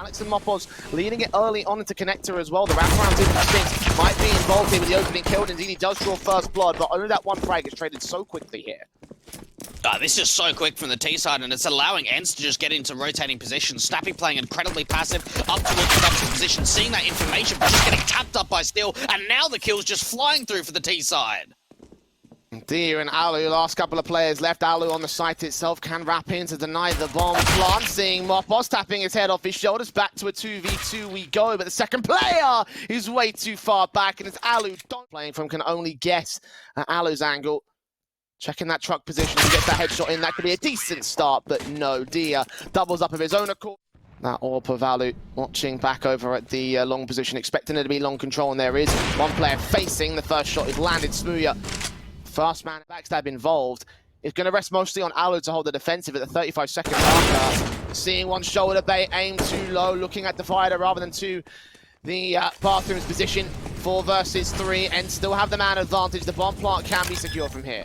Alex and mopoz leading it early on into connector as well. The wraparound into Spinx might be involved here with the opening kill. Indeed, he does draw first blood, but only that one frag is traded so quickly here. This is so quick from the T side, and it's allowing ENCE to just get into rotating positions. Snappi playing incredibly passive, up towards the double position, seeing that information, but just getting tapped up by Steel, and now the kill's just flying through for the T side. dycha and allu, last couple of players left. Allu on the site itself can wrap in to deny the bomb plant. Seeing mopoz tapping his head off his shoulders. Back to a 2v2 we go, but the second player is way too far back, and it's allu playing from can only guess at allu's angle. Checking that truck position to get that headshot in. That could be a decent start, but no. dycha doubles up of his own accord. That AWP of allu watching back over at the long position, expecting it to be long control, and there is one player facing. The first shot is landed. smooya, first man backstab involved. It's going to rest mostly on allu to hold the defensive at the 35-second marker. Seeing one shoulder bait, aim too low, looking at Divider rather than to the bathroom's position. 4 versus 3, and still have the man advantage. The bomb plant can be secure from here.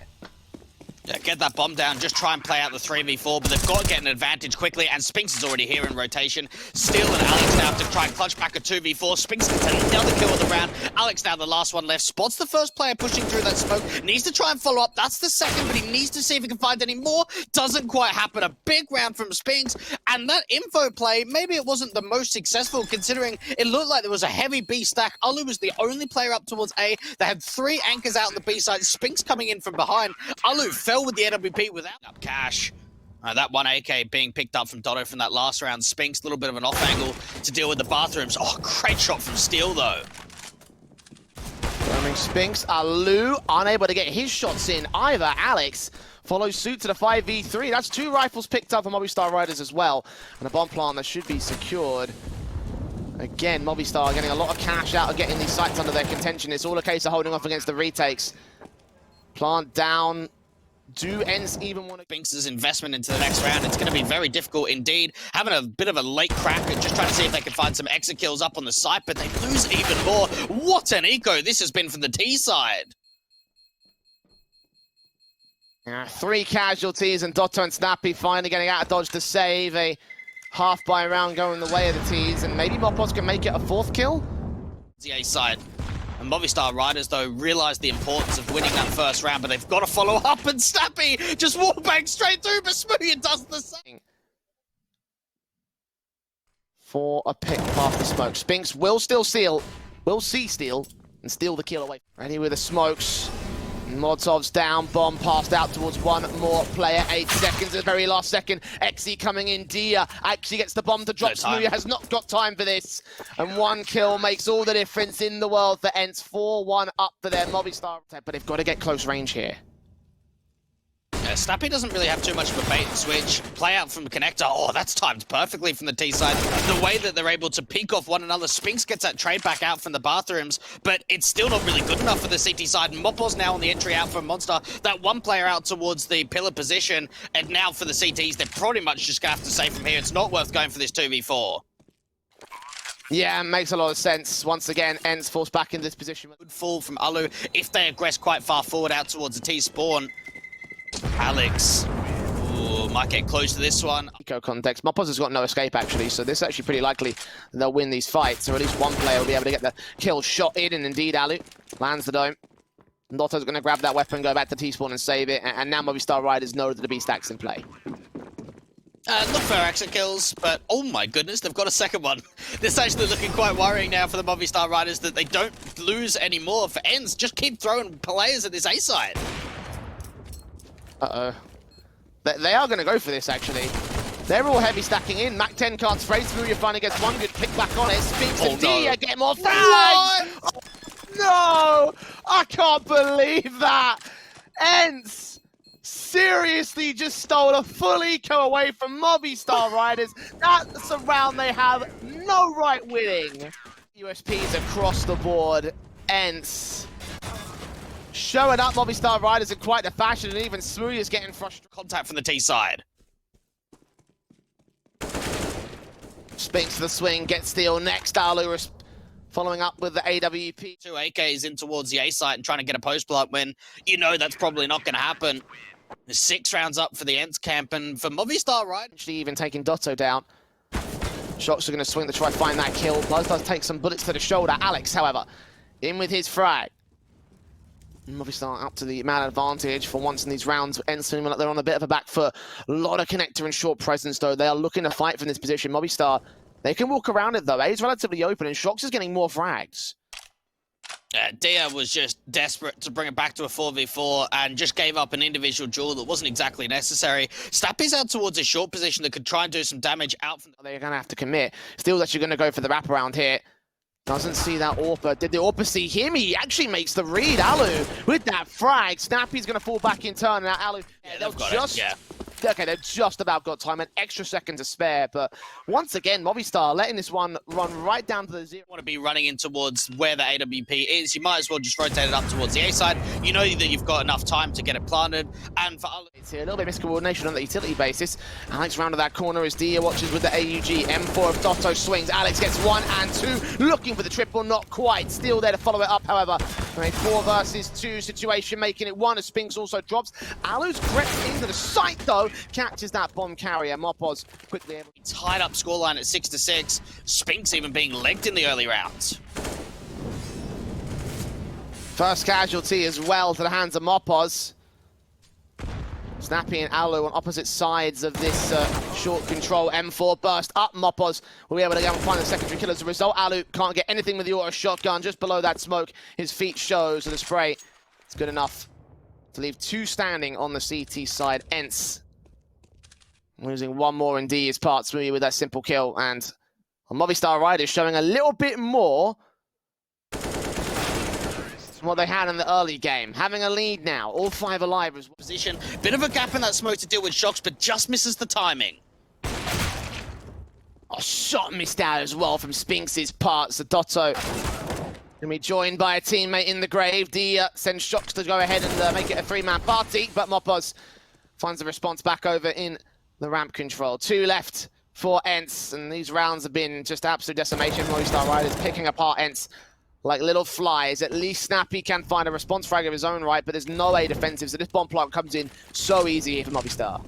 Yeah, get that bomb down, just try and play out the 3v4, but they've got to get an advantage quickly, and Spinx is already here in rotation. Steel and Alex now have to try and clutch back a 2v4. Spinx can take another kill of the round. Alex now the last one left, spots the first player pushing through that smoke, needs to try and follow up. That's the second, but he needs to see if he can find any more. Doesn't quite happen. A big round from Spinx, and that info play, maybe it wasn't the most successful, considering it looked like there was a heavy B stack. allu was the only player up towards A. They had 3 anchors out on the B side. Spinx coming in from behind. allu fell with the NWP without up cash. That one AK being picked up from Doto from that last round. Spinx, a little bit of an off angle to deal with the bathrooms. Oh, great shot from Steel though. Roaming Spinx, allu unable to get his shots in either. Alex follows suit to the 5v3. That's 2 rifles picked up for Movistar Riders as well, and a bomb plant that should be secured. Again, Movistar getting a lot of cash out of getting these sites under their contention. It's all a case of holding off against the retakes. Plant down. Do ENCE even want to... Spinx's investment into the next round? It's going to be very difficult indeed. Having a bit of a late crack and just trying to see if they can find some exit kills up on the site, but they lose even more. What an eco this has been from the T side. 3 casualties, and Doto and Snappi finally getting out of dodge to save. A half by round going the way of the T's, and maybe mopoz can make it a 4th kill? The A side. And Movistar Riders, though, realise the importance of winning that first round, but they've got to follow up, and Snappi just wallbangs straight through, but smooya does the same. For a pick past the smoke. Spinx will see Steel, and steal the kill away. Ready with the smokes. Molotov's down, bomb passed out towards one more player. 8 seconds, the very last second. ENCE coming in. dycha actually gets the bomb to drop. smooya has not got time for this. And 1 kill makes all the difference in the world for ENCE. 4-1 up for their Movistar. But they've got to get close range here. Snappi doesn't really have too much of a bait and switch. Play out from connector. Oh, that's timed perfectly from the T side. The way that they're able to peek off one another. Spinx gets that trade back out from the bathrooms, but it's still not really good enough for the CT side. And mopoz now on the entry out from Monster. That one player out towards the pillar position, and now for the CTs, they're pretty much just going to have to say from here, it's not worth going for this 2v4. Yeah, makes a lot of sense. Once again, ENCE forced back in this position. Good fall from allu if they aggress quite far forward out towards the T spawn. Alex, ooh, might get close to this one. Eco context. mopoz has got no escape actually, so this is actually pretty likely they'll win these fights, or at least one player will be able to get the kill shot in, and indeed allu lands the dome. Doto's going to grab that weapon, go back to T-spawn and save it, and now Movistar Riders know that the B-stack's in play. Look for exit kills, but oh my goodness, they've got a second one. This is actually looking quite worrying now for the Movistar Riders that they don't lose anymore. For ENCE, just keep throwing players at this A side. Uh-oh. They are going to go for this, actually. They're all heavy stacking in. Mac 10 can't spray. smooya finally gets one good pick back on it. Spinx and dycha get more frags! Oh, no! I can't believe that! ENCE seriously just stole a full eco away from Movistar Riders. That's a round they have no right winning. USPs across the board. ENCE showing up Movistar Riders in quite the fashion, and even smooya's getting frustrated. Contact from the T side. Spinx the swing, gets Steel next. allu following up with the AWP. 2 AKs in towards the A site and trying to get a post-block win. You know that's probably not going to happen. There's 6 rounds up for the ENCE camp, and for Movistar Riders. Actually even taking Doto down. shokz are going to swing to try to find that kill. Buzz does take some bullets to the shoulder. Alex, however, in with his frag. Movistar up to the man advantage for once in these rounds. ENCE seem like they're on a bit of a back foot. A lot of connector and short presence, though. They are looking to fight from this position. Movistar, they can walk around it, though. A's relatively open, and shokz is getting more frags. Dia was just desperate to bring it back to a 4v4 and just gave up an individual duel that wasn't exactly necessary. Snappi's out towards a short position that could try and do some damage out from... They're going to have to commit. Still that you're going to go for the wraparound here. Doesn't see that AWPer. Did the AWPer see him? He actually makes the read. Allu with that frag. Snappi's going to fall back in turn. Now Allu, okay, they've just about got time, an extra second to spare. But once again, Movistar letting this one run right down to the zero. Want to be running in towards where the AWP is. You might as well just rotate it up towards the A side. You know that you've got enough time to get it planted. And for Allu, it's a little bit of miscoordination on the utility basis. Alex round to that corner as Dia watches with the AUG. M4 of Doto swings. Alex gets 1 and 2. Looking for the triple, not quite. Still there to follow it up, however. A 4 versus 2 situation, making it 1 as Spinx also drops. Allu's crept into the site, though. Catches that bomb carrier. mopoz quickly able to tied up scoreline at 6-6. Spinx even being legged in the early rounds. first casualty as well to the hands of mopoz. Snappi and allu on opposite sides of this short control. M4 burst up. mopoz will be able to go and find the secondary kill as a result. Allu can't get anything with the auto shotgun. Just below that smoke, his feet shows, and the spray is good enough to leave 2 standing on the CT side. ENCE losing 1 more in D is part smooya with that simple kill. And Movistar Riders showing a little bit more than what they had in the early game. Having a lead now, all 5 alive as well. Position, bit of a gap in that smoke to deal with shokz, but just misses the timing. Oh, shot missed out as well from Spinx's part. So Doto gonna be joined by a teammate in the grave. Dia sends shokz to go ahead and make it a 3-man party, but mopoz finds the response back over in the ramp control. 2 left for ENCE, and these rounds have been just absolute decimation. Movistar Riders picking apart ENCE like little flies. At least Snappi can find a response frag of his own right, but there's no A defensive, so this bomb plant comes in so easy for Movistar.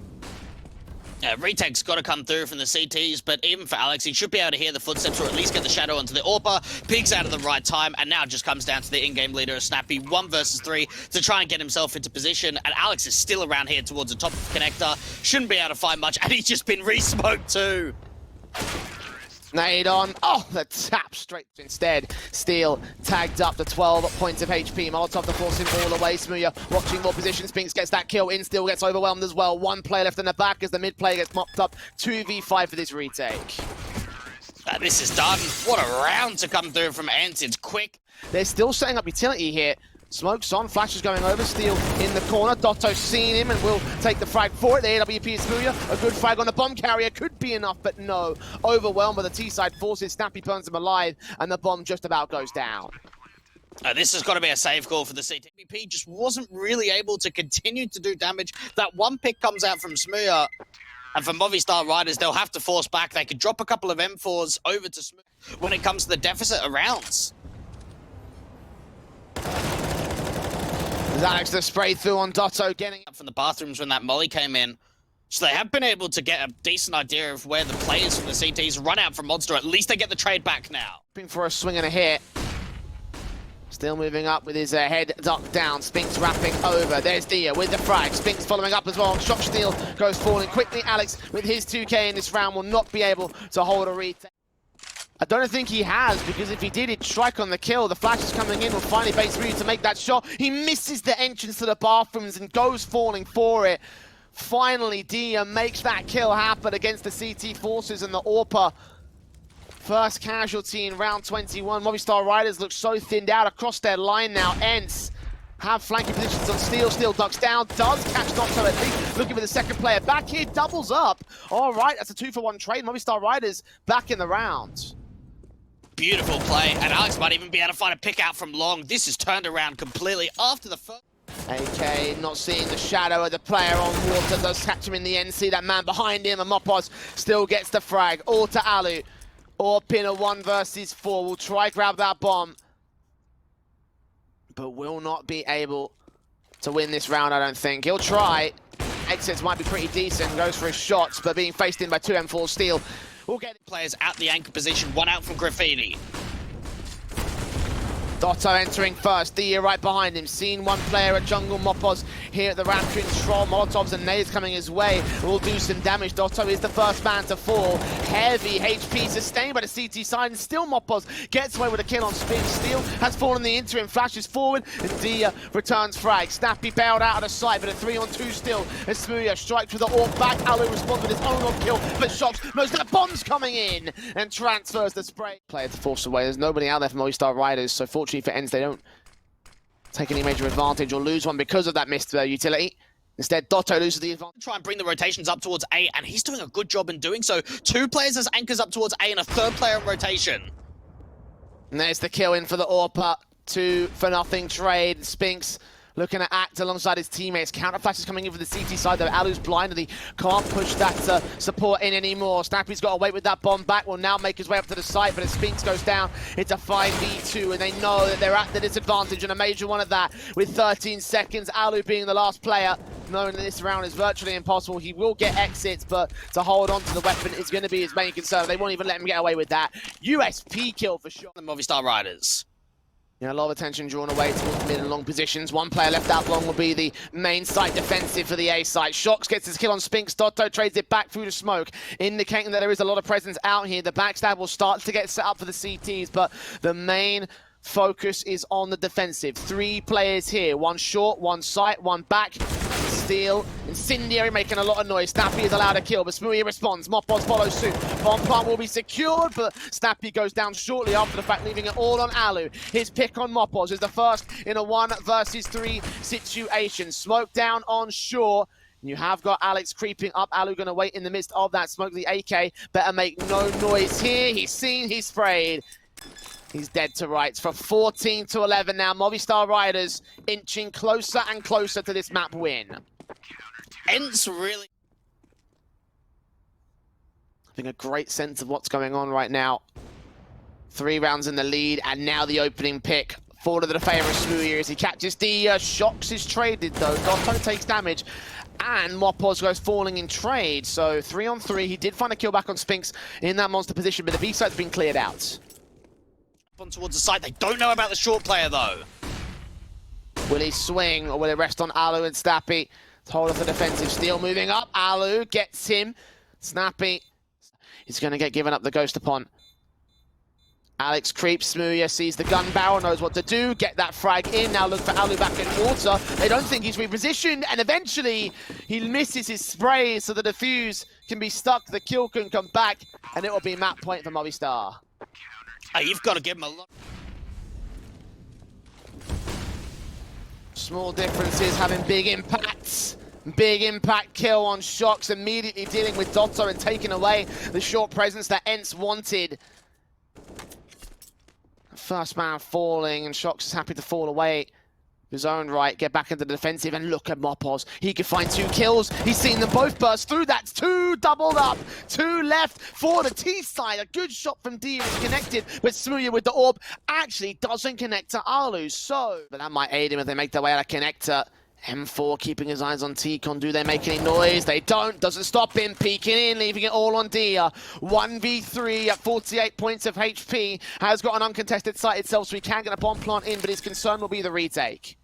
Retake's got to come through from the CTs, but even for Alex, he should be able to hear the footsteps or at least get the shadow onto the AWPer. Peeks out at the right time, and now it just comes down to the in-game leader of Snappi, 1 versus 3, to try and get himself into position. And Alex is still around here towards the top of the connector. Shouldn't be able to find much, and he's just been re-smoked too. Nade on. Oh, the tap straight instead. Steel tagged up to 12 points of HP. Molotov to force him all away. smooya watching more position. Spinx gets that kill. Steel gets overwhelmed as well. 1 player left in the back as the mid player gets mopped up. 2v5 for this retake. This is done. What a round to come through from ENCE. It's quick. They're still setting up utility here. Smoke's on, Flash is going over, Steel in the corner. Doto's seen him and will take the frag for it. The AWP is smooya. A good frag on the bomb carrier could be enough, but no. Overwhelmed by the T-side forces, Snappi burns him alive, and the bomb just about goes down. This has got to be a save call for the CT. AWP just wasn't really able to continue to do damage. That 1 pick comes out from smooya. And for Movistar Riders, they'll have to force back. They could drop a couple of M4s over to smooya when it comes to the deficit of rounds. Alex the spray through on Doto, getting up from the bathrooms when that molly came in. So they have been able to get a decent idea of where the players from the CTs run out from Monster. At least they get the trade back now. Hoping for a swing and a hit. Still moving up with his head ducked down. Spinx wrapping over. There's Dia with the frag. Spinx following up as well. shokz Steel goes falling quickly. Alex with his 2K in this round will not be able to hold a retake. I don't think he has, because if he did, he'd strike on the kill. The flash is coming in, will finally base through to make that shot. He misses the entrance to the bathrooms and goes falling for it. Finally, Dia makes that kill happen against the CT forces and the AWPer. First casualty in round 21. Movistar Riders look so thinned out across their line now. ENCE have flanking positions on Steel. Steel ducks down, does catch Doto at least. Looking for the second player back here, doubles up. All right, that's a 2-for-1 trade. Movistar Riders back in the round. Beautiful play, and Alex might even be able to find a pick out from long. This is turned around completely after the first. AK not seeing the shadow of the player on water, does catch him in the end. See that man behind him, and mopoz still gets the frag. All to allu. Or pin a 1 versus 4. Will try grab that bomb, but will not be able to win this round, I don't think. He'll try. Exits might be pretty decent, goes for his shots, but being faced in by 2 M4 Steel will get Players at the anchor position, one out from Graffiti. Doto entering first, Dia right behind him. Seen one player at jungle, mopoz here at the ramp control. Molotovs and nades coming his way will do some damage. Doto is the first man to fall. Heavy HP sustained by the CT side, and still mopoz gets away with a kill on Spinx. Steel has fallen the interim, flashes forward, and Dia returns frag. Snappi bailed out of the sight, but a 3-on-2 still. As smooya strikes with the AWP back, allu responds with his own on kill, but shokz knows that bomb's coming in and transfers the spray. Player to force away. There's nobody out there for Movistar Riders, so fortunately for ENCE, they don't take any major advantage or lose one because of that missed utility. Instead, Doto loses the advantage. Try and bring the rotations up towards A, and he's doing a good job in doing so. 2 players as anchors up towards A and a 3rd player in rotation. And there's the kill in for the AWP. 2-for-0 trade. Spinx looking to act alongside his teammates. Counter flashes coming in for the CT side, though. Allu's blinded. He can't push that support in anymore. Snappi's got to wait with that bomb back. Will now make his way up to the site, but as Spinx goes down, it's a 5v2, and they know that they're at the disadvantage, and a major one of that with 13 seconds. Allu being the last player, knowing that this round is virtually impossible. He will get exits, but to hold on to the weapon is going to be his main concern. They won't even let him get away with that. USP kill for sure. The Movistar Riders. Yeah, a lot of attention drawn away towards mid and long positions. One player left out long will be the main site defensive for the A site. shokz gets his kill on Spinx. Doto trades it back through the smoke, indicating that there is a lot of presence out here. The backstab will start to get set up for the CTs, but the main focus is on the defensive. 3 players here. One short, one site, one back. Steel, Incendiary making a lot of noise. Snappi is allowed a kill, but smooya responds. mopoz follows suit. Bomb plant will be secured, but Snappi goes down shortly after the fact, leaving it all on allu. His pick on mopoz is the first in a 1 versus 3 situation. Smoke down on shore. You have got Alex creeping up. Allu going to wait in the midst of that smoke. The AK better make no noise here. He's seen, he's sprayed. He's dead to rights for 14-11 now. Movistar Riders inching closer and closer to this map win. ENCE really having a great sense of what's going on right now. 3 rounds in the lead, and now the opening pick. Fall to the favour of smooya as he catches the shokz is traded though. Doto takes damage, and mopoz goes falling in trade. So 3-on-3. He did find a kill back on Spinx in that monster position, but the B site's been cleared out. on towards the side. They don't know about the short player though. Will he swing, or will it rest on allu and Snappi? Hold off the defensive. Steel moving up. Allu gets him. Snappi is going to get given up the ghost upon. Alex creeps. smooya sees the gun barrel, knows what to do. Get that frag in. Now look for allu back in water. They don't think he's repositioned, and eventually he misses his spray, so the defuse can be stuck. The kill can come back, and it will be map point for Movistar. Oh, you've got to give him a lot. Small differences having big impacts. Big impact kill on shokz, immediately dealing with Doto and taking away the short presence that ENCE wanted. First man falling, and shokz is happy to fall away. His own right, get back into the defensive, and look at mopoz. He could find 2 kills. He's seen them both burst through. That's 2 doubled up. 2 left for the T side. A good shot from D is connected, but smooya with the orb actually doesn't connect to allu. So, but that might aid him if they make their way out of connector. M4 keeping his eyes on T-Con. Do they make any noise? They don't. Doesn't stop him. Peeking in, leaving it all on Dia. 1v3 at 48 points of HP. Has got an uncontested site itself, so he can get a bomb plant in, but his concern will be the retake.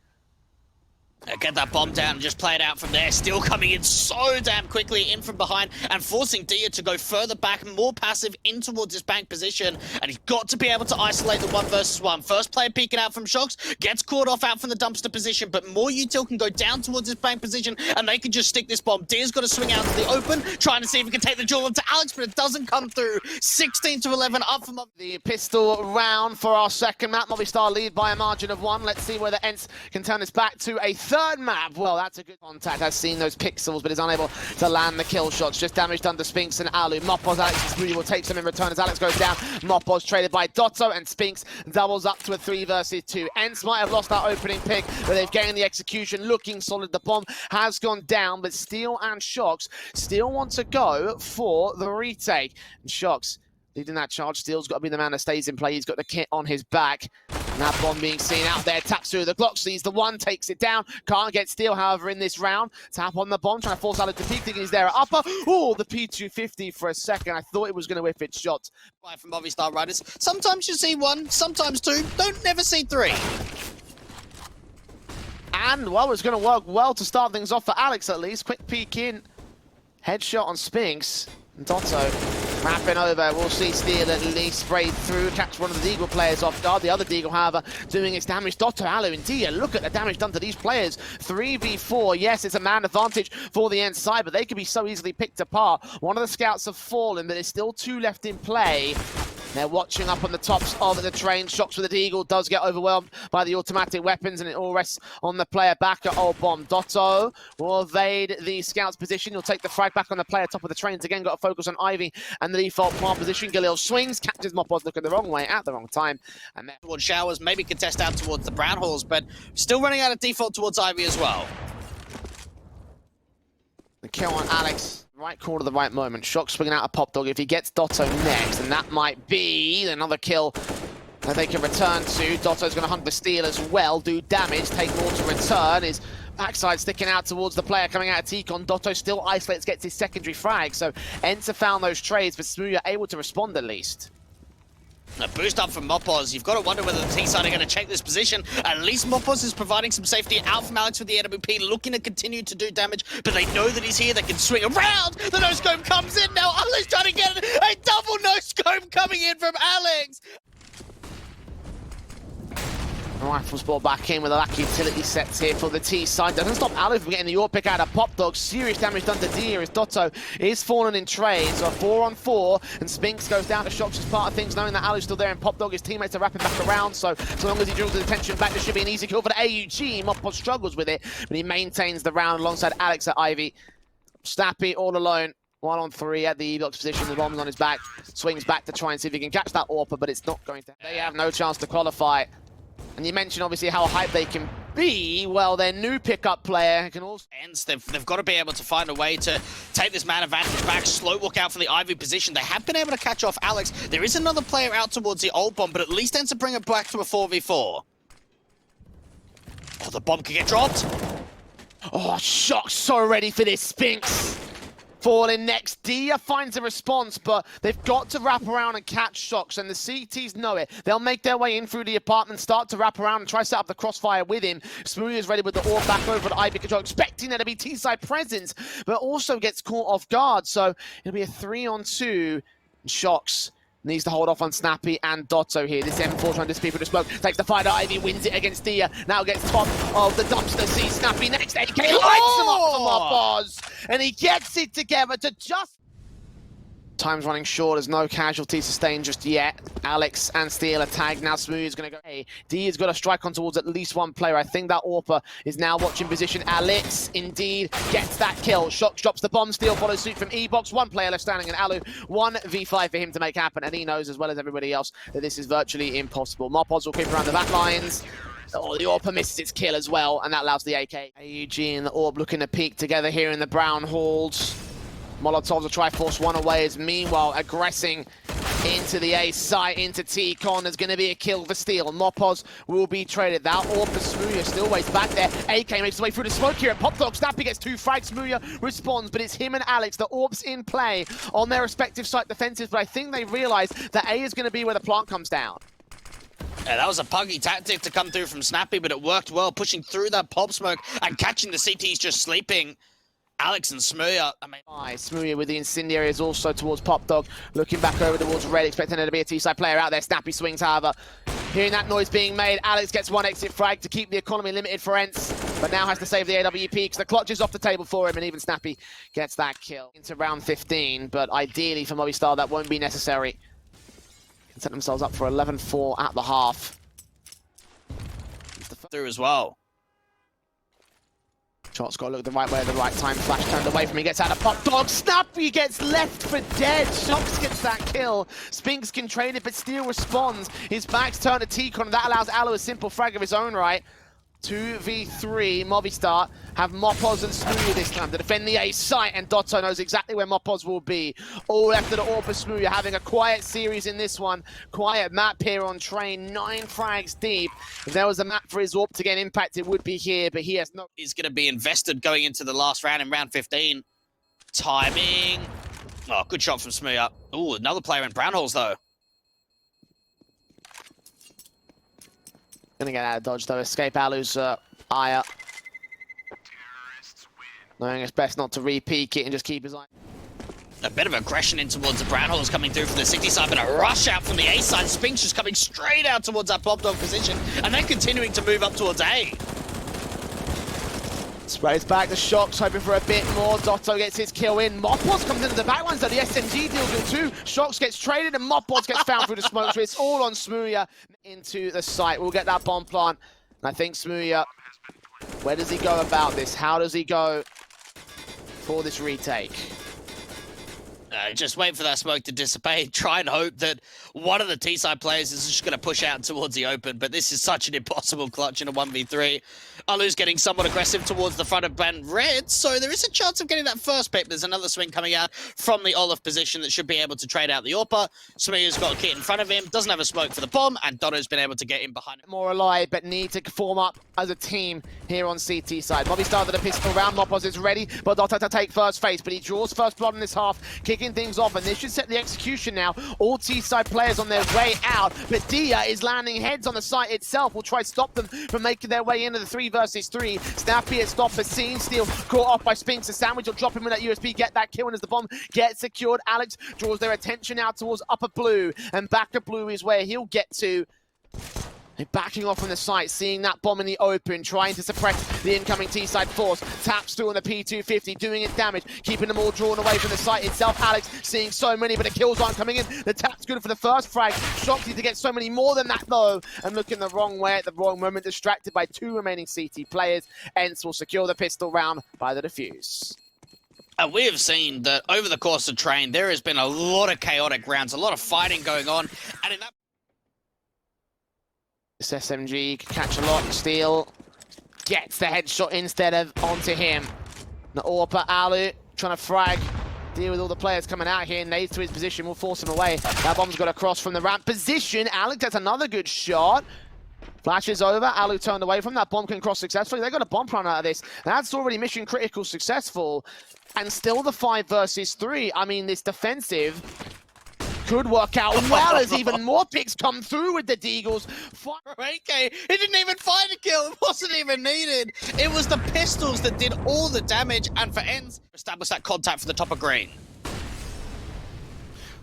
Get that bomb down and just play it out from there. Still coming in so damn quickly in from behind and forcing Dia to go further back, more passive in towards his bank position. And he's got to be able to isolate the 1 versus 1. First player peeking out from shokz, gets caught off out from the dumpster position, but more util can go down towards his bank position and they can just stick this bomb. Dia's got to swing out to the open, trying to see if he can take the duel up to Alex, but it doesn't come through. 16-11 up from the pistol round for our second map. Movistar lead by a margin of 1. Let's see whether ENCE can turn this back to a third map. Well, that's a good contact. Has seen those pixels, but is unable to land the kill shots. Just damaged under Spinx and allu. mopoz, Alex will take some in return as Alex goes down. mopoz traded by Doto, and Spinx doubles up to a 3 versus 2. ENCE might have lost that opening pick, but they've gained the execution. Looking solid. The bomb has gone down, but Steel and shokz still want to go for the retake. And shokz leading that charge. Steel's got to be the man that stays in play. He's got the kit on his back. And that bomb being seen out there, taps through the Glock, sees the one, takes it down. Can't get Steel, however, in this round. Tap on the bomb, trying to force out to peek, thinking he's there at upper. Oh, the P250 for a second. I thought it was going to whiff its shot. From Movistar Riders. Sometimes you see one, sometimes two. Don't never see three. And, well, it's going to work well to start things off for Alex, at least. Quick peek in. Headshot on Spinx. Doto wrapping over. We'll see Steel at least sprayed through, catch one of the deagle players off guard. The other deagle, however, doing its damage. Doto, allu, and dycha. Look at the damage done to these players. 3v4. Yes, it's a man advantage for the ENCE side, but they could be so easily picked apart. One of the scouts have fallen, but there's still two left in play. They're watching up on the tops of the train. shokz with the deagle does get overwhelmed by the automatic weapons, and it all rests on the player back at Old Bomb. Doto will evade the scout's position. He'll take the frag back on the player top of the trains. Again, got to focus on Ivy and the default plant position. Galil swings, catches mopoz looking the wrong way at the wrong time. And then towards showers, maybe contest out towards the brown halls, but still running out of default towards Ivy as well. the kill on Alex. Right call to the right moment. shokz swinging out a pop dog. If he gets Doto next, and that might be another kill that they can return to. Doto's going to hunt the steal as well, do damage, take more to return. His backside sticking out towards the player coming out of T-Con. Doto still isolates, gets his secondary frag. So ENCE found those trades, but smooya able to respond at least. A boost up from mopoz. You've got to wonder whether the T side are going to check this position. At least mopoz is providing some safety out from Alex with the AWP, looking to continue to do damage, but they know that he's here. They can swing around. The no-scope comes in now. Alex trying to get a double no-scope coming in from Alex. Rifles ball back in with a lack of utility sets here for the T side. Doesn't stop allu from getting the AWP pick out of pop dog. Serious damage done to dycha as Doto is fallen in trades. So 4-on-4, and Spinx goes down to shokz as part of things, knowing that allu's still there and pop dog, his teammates are wrapping back around. So long as he drills the attention back, this should be an easy kill for the AUG. mopoz struggles with it, but he maintains the round alongside Alex at Ivy. Snappi all alone. 1-on-3 at the E-box position, the bomb's on his back. Swings back to try and see if he can catch that AWP, but it's not going to. They have no chance to qualify. And you mentioned obviously how hyped they can be. Well, their new pickup player can also... They've got to be able to find a way to take this man advantage back. Slow walk out for the Ivy position. They have been able to catch off Alex. There is another player out towards the old bomb, but at least ENCE bring it back to a 4v4. Oh, the bomb can get dropped. Oh, shokz so ready for this. Spinx falling next. dycha finds a response, but they've got to wrap around and catch shokz, and the CTs know it. They'll make their way in through the apartment, start to wrap around and try to set up the crossfire with him. smooya is ready with the AWP back over to Ivy control, expecting there to be T-side presence, but also gets caught off guard. So it'll be a 3-on-2, and shokz needs to hold off on Snappi and Doto here. This M4 trying to disappear through the smoke. Takes the fight. Ivy wins it against dycha. Now gets top of the dumpster. Sees Snappi next. AK lights him up for mopoz. And he gets it together to just... Time's running short. There's no casualties sustained just yet. Alex and Steel are tagged. Now smooya is going to go. Hey, dycha's got to strike on towards at least one player. I think that AWP is now watching position. Alex indeed gets that kill. shokz drops the bomb. Steel follows suit from E-box. One player left standing, and allu 1v5 for him to make happen. And he knows as well as everybody else that this is virtually impossible. mopoz will creep around the back lines. Oh, the AWP misses its kill as well, and that allows the AK. AUG and the AWP looking to peek together here in the brown halls. Molotovs will try force one away, as meanwhile aggressing into the A site, into T-Con. There's going to be a kill for Steel. mopoz will be traded. That AWP for smooya still waits back there. AK makes his way through the smoke here at pop dog. Snappi gets 2 frags. smooya responds, but it's him and Alex. The AWP's in play on their respective site defenses, but I think they realize that A is going to be where the plant comes down. Yeah, that was a puggy tactic to come through from Snappi, but it worked well, pushing through that pop smoke and catching the CTs just sleeping. Alex and smooya. smooya with the incendiary is also towards pop dog, looking back over towards red, expecting there to be a T-side player out there. Snappi swings, however. Hearing that noise being made, Alex gets one exit frag to keep the economy limited for ENCE, but now has to save the AWP because the clutch is off the table for him, and even Snappi gets that kill into round 15. But ideally for Movistar, that won't be necessary. Can set themselves up for 11-4 at the half. Through as well. shokz got to look the right way at the right time. Flash turned away from him. He gets out of pop dog. Snappi gets left for dead. shokz gets that kill. Spinx can trade it, but Steel responds. His back's turned to T-Con, and that allows allu a simple frag of his own right. 2v3, Movistar have mopoz and smooya this time to defend the A site, and Doto knows exactly where mopoz will be. All left of the AWP for smooya, having a quiet series in this one. Quiet map here on train, 9 frags deep. If there was a map for his AWP to get impact, it would be here, but he has not. He's going to be invested going into the last round in round 15. Timing. Oh, good shot from smooya. Oh, another player in brown holes, though. Gonna get out of dodge though, escape allu's ire. Knowing it's best not to re-peek it and just keep his eye. A bit of aggression in towards the brown holes coming through from the city side, but a rush out from the A side. Spinx just coming straight out towards that pop dog position, and then continuing to move up towards A. Sprays back the shokz, hoping for a bit more. Doto gets his kill in. Mopoz comes into the backlines though. The SMG deals with 2. shokz gets traded and Mopoz gets found through the smoke. So it's all on smooya into the site. We'll get that bomb plant. And I think smooya, where does he go about this? How does he go for this retake? Just wait for that smoke to dissipate. Try and hope that one of the T-side players is just going to push out towards the open, but this is such an impossible clutch in a 1v3. Allu's getting somewhat aggressive towards the front of band red, so there is a chance of getting that first pick. There's another swing coming out from the Olaf position that should be able to trade out the AWPer. Smooya's got a kit in front of him, doesn't have a smoke for the bomb, and Doto's been able to get in behind him. More alive, but need to form up as a team here on CT side. Movistar with a pistol round. Mopoz is ready, but Doto to take first face, but he draws first blood in this half, kicking things off, and this should set the execution now. All T-side players on their way out, but dycha is landing heads on the site itself. Will try to stop them from making their way into the 3 versus 3. Snappi has stopped the scene, Steal caught off by Spinx. A sandwich will drop him with that USB, get that kill, and as the bomb gets secured, Alex draws their attention out towards upper blue, and back of blue is where he'll get to. They're backing off from the site, seeing that bomb in the open, trying to suppress the incoming T-side force. Taps through on the P250, doing it damage, keeping them all drawn away from the site itself. Alex seeing so many, but the kills aren't coming in. The tap's good for the first frag. Shocks to get so many more than that though, and looking the wrong way at the wrong moment, distracted by 2 remaining CT players. ENCE will secure the pistol round by the defuse. And we have seen that over the course of train, there has been a lot of chaotic rounds, a lot of fighting going on, and in that This SMG can catch a lot. Steal gets the headshot instead of onto him. The AWPer allu trying to frag, deal with all the players coming out here. Nades to his position will force him away. That bomb's got across from the ramp position. Alex gets another good shot. Flashes over, allu turned away from that. Bomb can cross successfully. They got a bomb run out of this. That's already mission critical successful. And still the 5 versus 3. I mean, this defensive could work out well as even more picks come through with the deagles. Okay, he didn't even find a kill. It wasn't even needed. It was the pistols that did all the damage, and for ENCE, establish that contact for the top of green.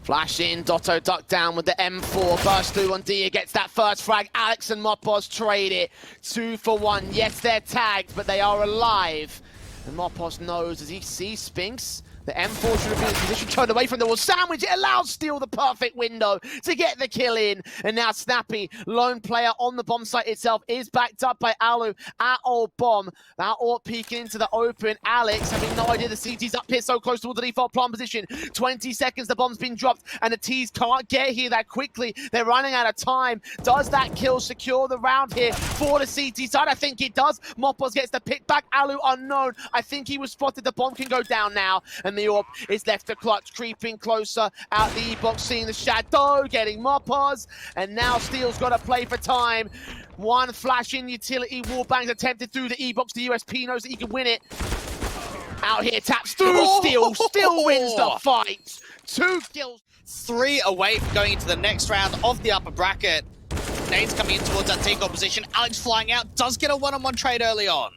Flash in, Doto ducked down with the M4, burst through on dycha, gets that first frag. Alex and mopoz trade it, 2 for 1. Yes, they're tagged, but they are alive. And mopoz knows as he sees Spinx. The M4 should have been in position, turned away from the wall. Sandwich, it allows Steal the perfect window to get the kill in. And now Snappi, lone player on the bomb site itself, is backed up by allu at old bomb. That AWP peeking into the open. Alex having no idea the CT's up here so close towards the default plant position. 20 seconds, the bomb's been dropped, and the T's can't get here that quickly. They're running out of time. Does that kill secure the round here for the CT side? I think it does. Mopoz gets the pick back. Allu unknown. I think he was spotted. The bomb can go down now. And the AWP is left to clutch, creeping closer out the E-box, seeing the shadow, getting mopoz, and now Steel's got to play for time. One flashing utility, wallbangs attempted through the E-box. The USP knows that he can win it. Out here, taps through Steel, still wins the fight. 2 kills. 3 away from going into the next round of the upper bracket. Nades coming in towards that takeoff position. Alex flying out, does get a one-on-one trade early on.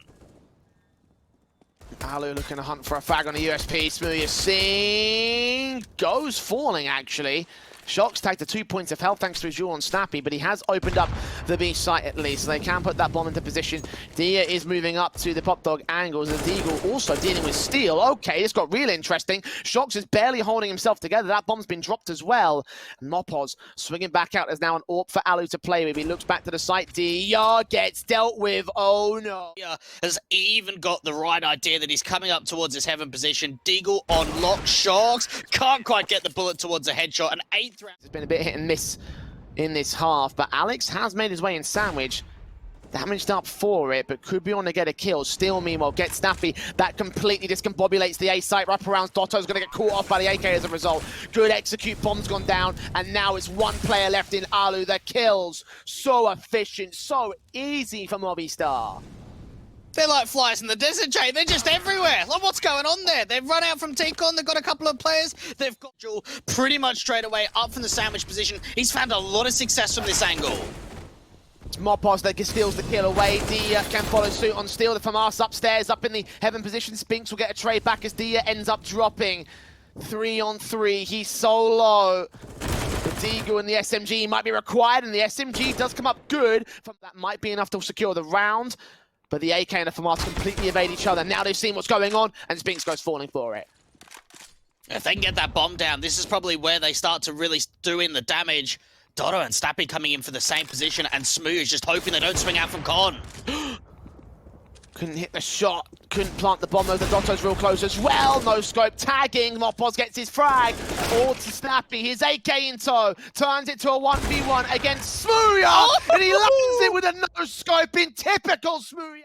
Allu looking to hunt for a fag on the USP. Smooya Scene goes falling, actually. shokz tagged to 2 points of health thanks to his duel on Snappi, but he has opened up the B site at least, so they can put that bomb into position. dycha is moving up to the pop dog angles, and deagle also dealing with Steal. Okay, this got real interesting. shokz is barely holding himself together. That bomb's been dropped as well. And mopoz swinging back out. There's now an AWP for allu to play with. He looks back to the site. dycha gets dealt with. Oh no. Yeah, has even got the right idea that he's coming up towards his heaven position. deagle on lock. shokz can't quite get the bullet towards a headshot. An 8th round. It's been a bit hit and miss in this half, but Alex has made his way in sandwich. Damaged up for it, but could be on to get a kill. Still, meanwhile, gets Snappi. That completely discombobulates the A site. Wraparound Doto's going to get caught off by the AK as a result. Good execute, bomb's gone down, and now it's one player left in allu. The kills, so efficient, so easy for Movistar. They're like flies in the desert, Jay. They're just everywhere. Like, what's going on there? They've run out from T-Con. They've got a couple of players. They've got Jewel pretty much straight away up from the sandwich position. He's found a lot of success from this angle. It's mopoz that steals the kill away. Dia can follow suit on steal from us upstairs, up in the heaven position. Spinx will get a trade back as Dia ends up dropping. 3-on-3. He's so low. The deagle and the SMG might be required, and the SMG does come up good. That might be enough to secure the round. But the AK and the FAMAS completely evade each other. Now they've seen what's going on, and Spinx goes falling for it. If they can get that bomb down, this is probably where they start to really do in the damage. Doto and Snappi coming in for the same position, and smooya is just hoping they don't swing out from Con. Couldn't hit the shot, couldn't plant the bomb though. The Doto's real close as well. No scope, tagging. mopoz gets his frag. All to Snappi, his AK in tow. Turns it to a 1v1 against smooya. And he lands it with a no scope in typical smooya.